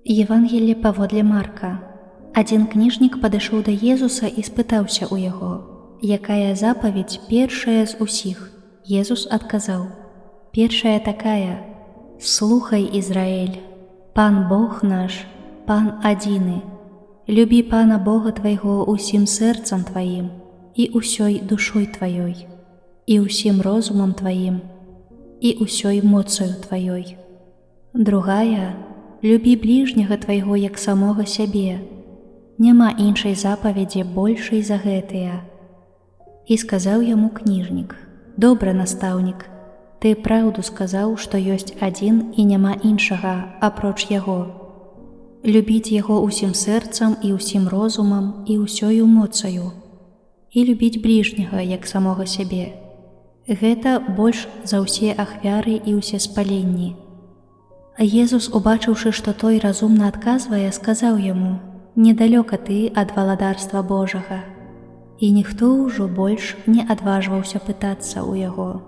Евангелле паводле Марка. Адзін кніжнік падышоў да Езуса і спытаўся ў яго: «Якая запаведь першая з усіх?» Езус адказаў: «Першая такая: слухай, Ізраэль, Пан Бог наш, Пан адзіны. Любі Пана Бога твайго ўсім сэрцам тваім і ўсёй душой тваёй, і ўсім розумам тваім, і ўсёй моцаю тваёй. Другая: любі бліжняга твайго як самога сябе. Няма іншай запаведзі большай за гэтыя». І сказаў яму кніжнік: «Добра, настаўнік, ты праўду сказаў, што ёсць адзін і няма іншага апроч яго. Любіць яго ўсім сэрцам і ўсім розумам і ўсёю моцаю, і любіць бліжняга як самога сябе. Гэта больш за ўсе ахвяры і ўсе спаленні». А Езус, убачыўшы, што той разумна адказвае, сказаў яму: «Недалёка ты ад валадарства Божага». І ніхто ўжо больш не адважваўся пытацца ў яго.